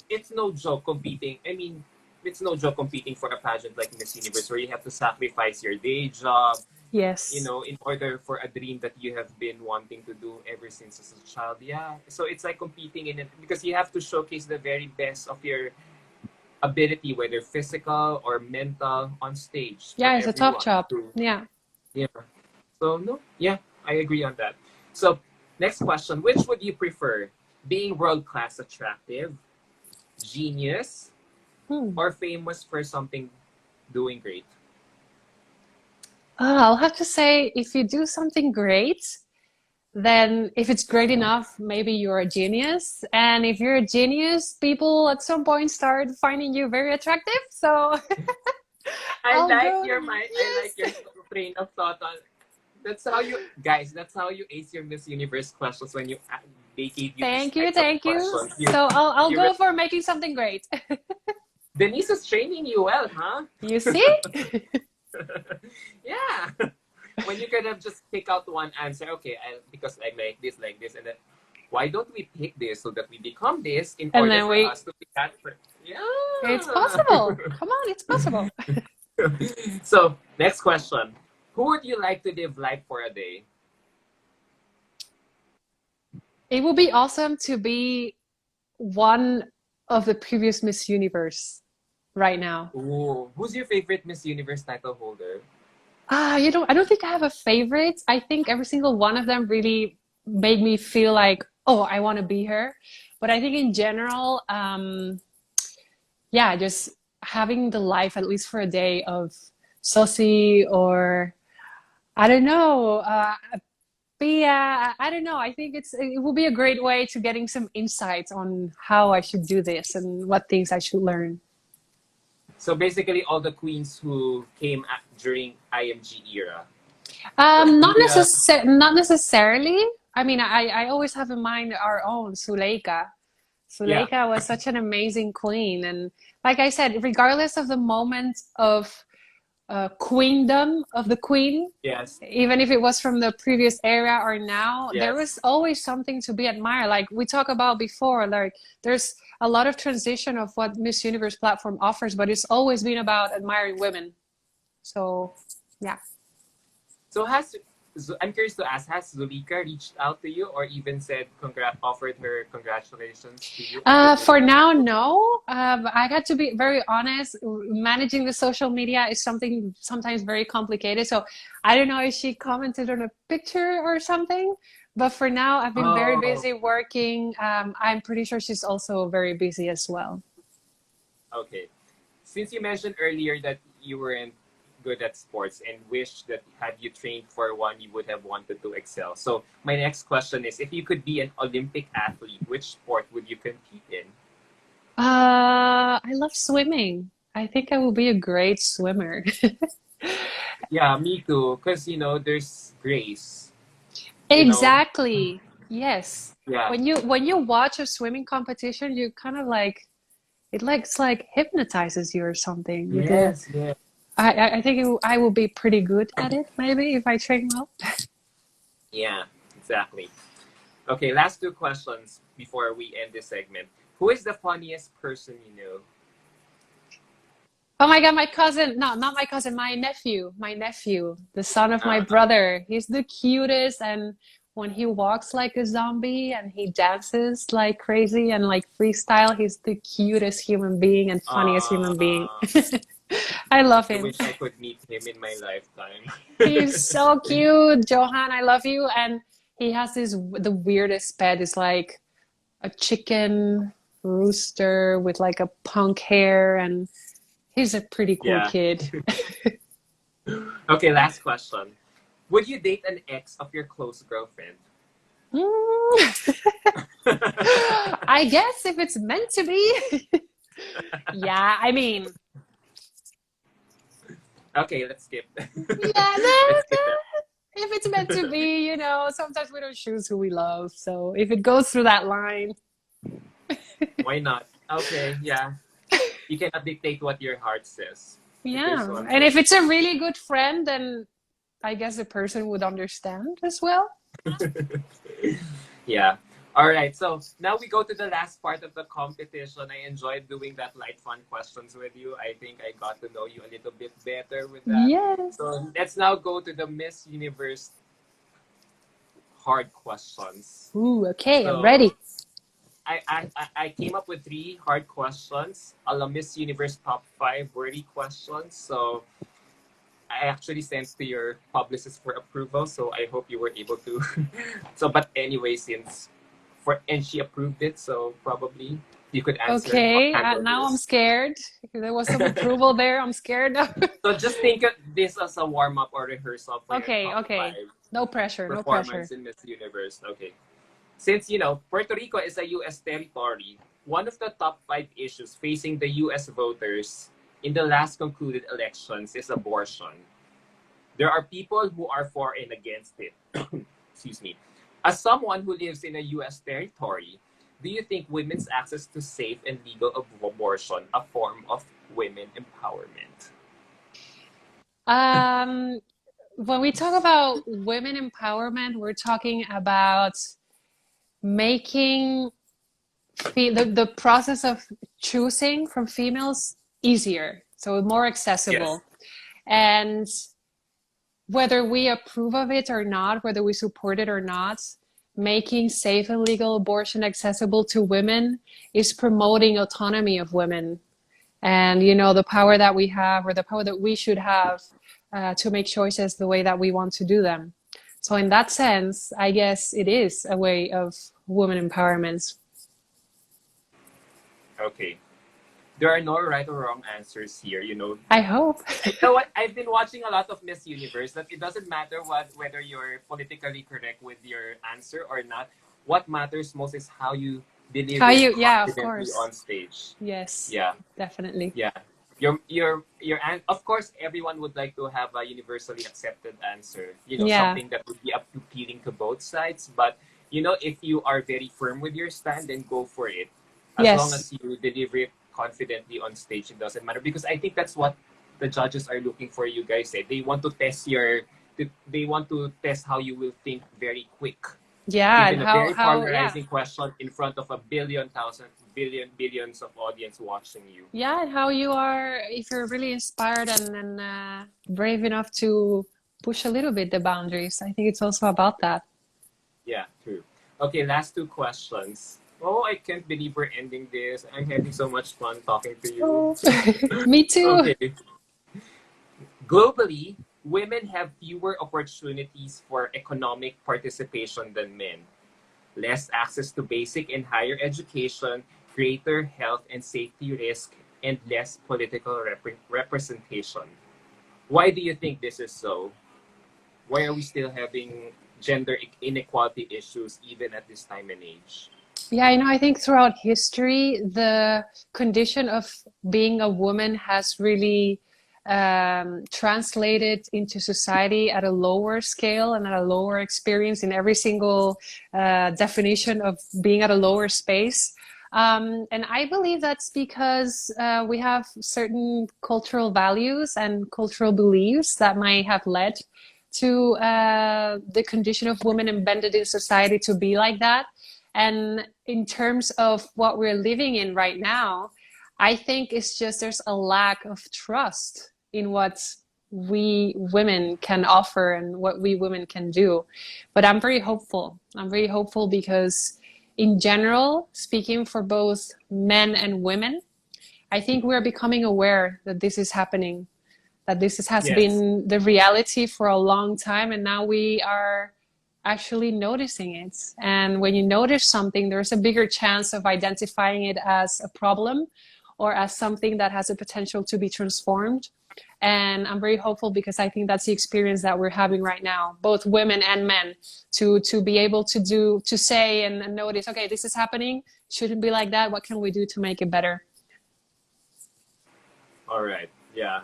it's no joke competing. I mean, it's no joke competing for a pageant like Miss Universe where you have to sacrifice your day job, you Yes. know, in order for a dream that you have been wanting to do ever since as a child. Yeah. So it's like competing in it because you have to showcase the very best of your ability, whether physical or mental, on stage for Yeah, it's a tough everyone. job. To, Yeah. yeah. So no, yeah, I agree on that. So next question: which would you prefer, being world class attractive, genius, Hmm. or famous for something doing great? I'll have to say, if you do something great, then if it's great enough, maybe you're a genius. And if you're a genius, people at some point start finding you very attractive. So I I'll like go, your mind. I like your yes. train of thought on. That's how you guys. That's how you ace your Miss Universe questions when they gave you these Thank you, types of thank you. questions. So I'll You go for making something great. Denise is training you well, huh? You see? Yeah. When you could have just pick out one answer, okay, because I like this, and then why don't we pick this so that we become this in And order then for we, us to be that? it's Yeah. possible. Come on, it's possible. So next question: who would you like to live life for a day? It would be awesome to be one of the previous Miss Universe right now. Ooh, who's your favorite Miss Universe title holder? I don't think I have a favorite. I think every single one of them really made me feel like, oh, I want to be her. But I think in general, yeah, just having the life at least for a day of Saucy or I don't know, Pia. I don't know. I think it will be a great way to getting some insights on how I should do this and what things I should learn. So basically, all the queens who came during IMG era. Pia. Not necessarily. I mean, I always have in mind our own Suleika. Yeah. Suleika was such an amazing queen, and like I said, regardless of the moment of queendom of the queen, Yes. even if it was from the previous era or now, there Yes. was always something to be admired. Like we talked about before, like there's a lot of transition of what Miss Universe platform offers, but it's always been about admiring women. So, yeah. So I'm curious to ask, has Zulika reached out to you or even said offered her congratulations to you with For Miss now, Universe? no. I got to be very honest. Managing the social media is something sometimes very complicated. So I don't know if she commented on a picture or something. But for now, I've been very Oh, busy working. I'm pretty sure she's also very busy as well. okay. Since you mentioned earlier that you weren't good at sports and wish that had you trained for one, you would have wanted to excel. So my next question is, if you could be an Olympic athlete, which sport would you compete in? I love swimming. I think I will be a great swimmer. Yeah, me too. Because, you know, there's grace, you know? Exactly. Yes. Yeah. When you watch a swimming competition, you kind of like it's like hypnotizes you or something with the Yes, yes. I think I will be pretty good at it maybe if I train well. Yeah, exactly. Okay, last two questions before we end this segment. Who is the funniest person you know? Oh my God, my cousin, no, not my cousin, my nephew, the son of my Uh, brother. He's the cutest and when he walks like a zombie and he dances like crazy and like freestyle, he's the cutest human being and funniest human being. uh, I love I him. wish I could meet him in my lifetime. He's so cute. Johan, I love you. And he has the weirdest pet. It's like a chicken rooster with like a punk hair, and he's a pretty cool Yeah. kid. Okay, last question. Would you date an ex of your close girlfriend? Mm. I guess if it's meant to be. Yeah, I mean, Okay, let's skip. yeah, Let's skip that. if it's meant to be, sometimes we don't choose who we love. So if it goes through that line, Why not? Okay, yeah. You cannot dictate what your heart says. If there's yeah. one And thing. if it's a really good friend, then I guess the person would understand as well. Yeah. All right, so now we go to the last part of the competition. I enjoyed doing that light fun questions with you. I think I got to know you a little bit better with that. Yes. So let's now go to the Miss Universe hard questions. Ooh, okay, I'm So ready. I came up with three hard questions, a la Miss Universe top five wordy questions. So I actually sent to your publicist for approval. So I hope you were able to. So, but anyway, since and she approved it, so probably you could answer or Okay, handle now I'm this. scared. There was some approval there. I'm scared now. So just think of this as a warm up or rehearsal for your Okay, top okay. five No pressure, no performance pressure. in Miss Universe. Okay. Since you know Puerto Rico is a U.S. territory, one of the top five issues facing the U.S. voters in the last concluded elections is abortion. There are people who are for and against it. Excuse me. As someone who lives in a U.S. territory, do you think women's access to safe and legal abortion a form of women empowerment? Um, when we talk about women empowerment, we're talking about making the process of choosing from females easier, so more Yes. accessible. And whether we approve of it or not, whether we support it or not, making safe and legal abortion accessible to women is promoting autonomy of women and the power that we have or the power that we should have to make choices the way that we want to do them. So in that sense, I guess it is a way of women empowerment. Okay. There are no right or wrong answers here. You know, I hope. you know what? I've been watching a lot of Miss Universe. That it doesn't matter whether you're politically correct with your answer or not. What matters most is how you How deliver it you, yeah, of confidently course. on stage. Yes, Yeah, definitely. yeah. And of course, everyone would like to have a universally accepted answer. You know, Yeah. something that would be appealing to both sides. But you know, if you are very firm with your stand, then go for it. As long Yes. as you deliver it confidently on stage, it doesn't matter. Because I think that's what the judges are looking for. You guys, they want to test they want to test how you will think very quick, Yeah, and given a how very how yeah. polarizing question in front of a billion, thousand, billions of audience watching you. Yeah, and how you are, if you're really inspired and brave enough to push a little bit the boundaries. I think it's also about that. Yeah, true. Okay, last two questions. Oh, I can't believe we're ending this. I'm having so much fun talking to you. Oh, me too. Okay. Globally, women have fewer opportunities for economic participation than men. Less access to basic and higher education, greater health and safety risk, and less political representation. Why do you think this is so? Why are we still having gender inequality issues even at this time and age? Yeah, I think throughout history, the condition of being a woman has really translated into society at a lower scale and at a lower experience in every single definition of being at a lower space. And I believe that's because we have certain cultural values and cultural beliefs that might have led to the condition of women embedded in society to be like that. And in terms of what we're living in right now, I think it's just there's a lack of trust in what we women can offer and what we women can do. But I'm very hopeful. I'm very hopeful because, in general, speaking for both men and women, I think we're becoming aware that this is happening, that has Yes. been the reality for a long time, and now we are actually noticing it. And when you notice something, there's a bigger chance of identifying it as a problem or as something that has a potential to be transformed. And I'm very hopeful because I think that's the experience that we're having right now, both women and men, to be able to say and notice, okay, this is happening, shouldn't be like that. What can we do to make it better? All right. Yeah.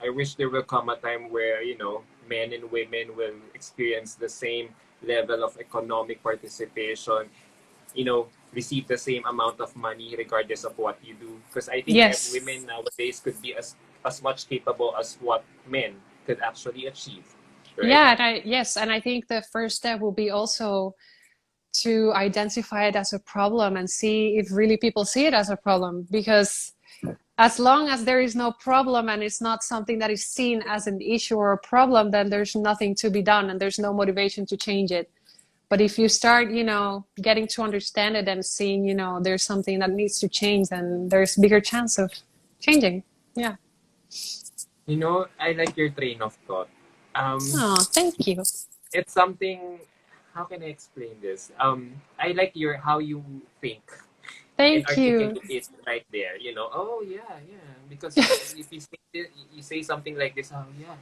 I wish there will come a time where, you know, men and women will experience the same level of economic participation, you know, receive the same amount of money regardless of what you do. Because I think Yes. women nowadays could be as much capable as what men could actually achieve, right? Yeah, and yes, and I think the first step will be also to identify it as a problem and see if really people see it as a problem. Because as long as there is no problem and it's not something that is seen as an issue or a problem, then there's nothing to be done and there's no motivation to change it. But if you start, getting to understand it and seeing, there's something that needs to change, then there's bigger chance of changing. Yeah. I like your train of thought. Oh, thank you. It's something. How can I explain this? I like how you think and Thank you. articulate it right there. Oh yeah, yeah. Because if you say something like this, oh yeah.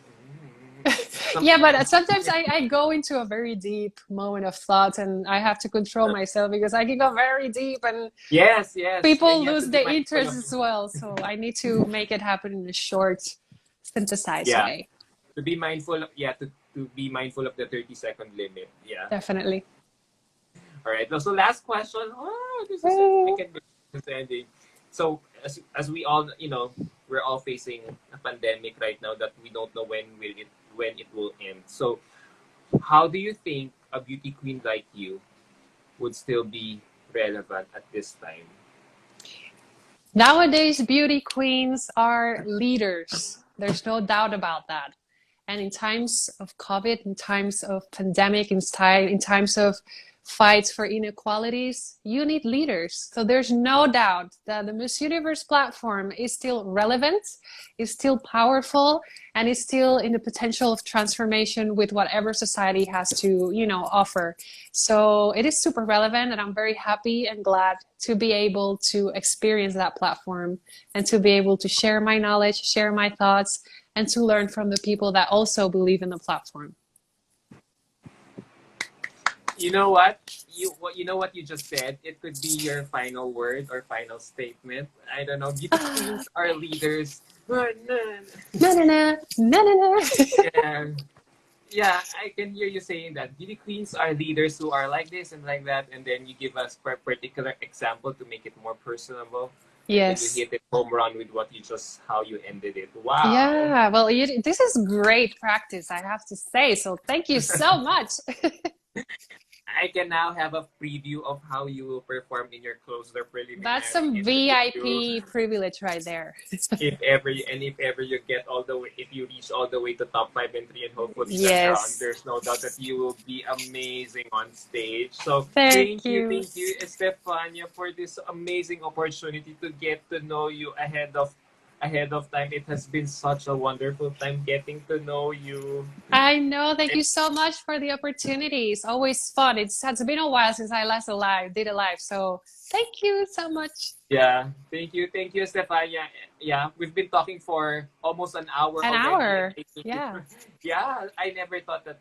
Yeah, but sometimes I go into a very deep moment of thought and I have to control myself because I can go very deep and Yes, yes. people And you have lose to be their mindful interest of as well. So I need to make it happen in a short, synthesized yeah. way. To be mindful, to be mindful of the 30-second limit. Yeah. Definitely. All right. So last question. Oh, this is I can be this ending. So as we all we're all facing a pandemic right now that we don't know when it will end. So how do you think a beauty queen like you would still be relevant at this time? Nowadays, beauty queens are leaders. There's no doubt about that. And in times of COVID, in times of pandemic, in times of fights for inequalities, you need leaders. So there's no doubt that the Miss Universe platform is still relevant, is still powerful, and is still in the potential of transformation with whatever society has to, offer. So it is super relevant, and I'm very happy and glad to be able to experience that platform and to be able to share my knowledge, share my thoughts, and to learn from the people that also believe in the platform. You know what? You know what you just said? It could be your final word or final statement. I don't know. Beauty queens are leaders. No, no, no, no, no, no. Yeah. Yeah, I can hear you saying that. Beauty queens are leaders who are like this and like that, and then you give us a particular example to make it more personable. And then you Yes. hit it home run with how you ended it. Wow. Yeah, well, this is great practice, I have to say. So thank you so much. I can now have a preview of how you will perform in your closer That's preliminary some interview. VIP privilege right there. If ever you get all the way, if you reach all the way to top 5 and 3 and hopefully the crown, Yes. there's no doubt that you will be amazing on stage. So Thank thank you, Estefania, for this amazing opportunity to get to know you ahead of time. It has been such a wonderful time getting to know you. I know. Thank you so much for the opportunity. It's always fun. It's been a while since I last did a live. So thank you so much. Yeah, thank you, Estefania. Yeah, we've been talking for almost an hour An already. hour. Yeah. Yeah, I never thought that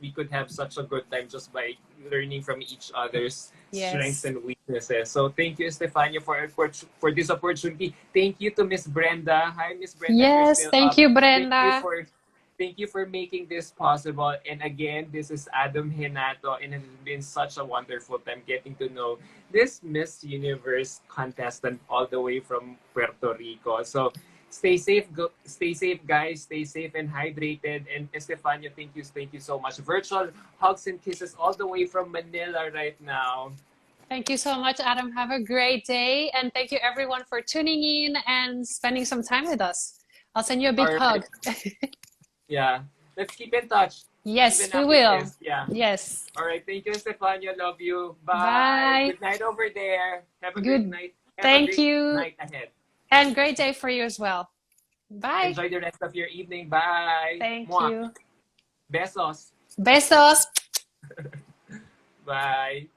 we could have such a good time just by learning from each other's strengths and weaknesses. So thank you, Estefania, for this opportunity. Thank you to Miss Brenda. Hi, Miss Brenda. Yes, thank you, Brenda. Thank you for making this possible. And again, this is Adam Genato, and it has been such a wonderful time getting to know this Miss Universe contestant all the way from Puerto Rico. So stay safe, guys. Stay safe and hydrated. And Estefania, thank you so much. Virtual hugs and kisses all the way from Manila right now. Thank you so much, Adam. Have a great day. And thank you, everyone, for tuning in and spending some time with us. I'll send you a big hug. Yeah. Let's keep in touch. Yes, we will. Yeah. Yes. All right. Thank you, Estefania. Love you. Bye. Bye. Good night over there. Have a good night. Thank you. Night ahead. And great day for you as well. Bye. Enjoy the rest of your evening. Bye. Thank you. Besos. Besos. Bye.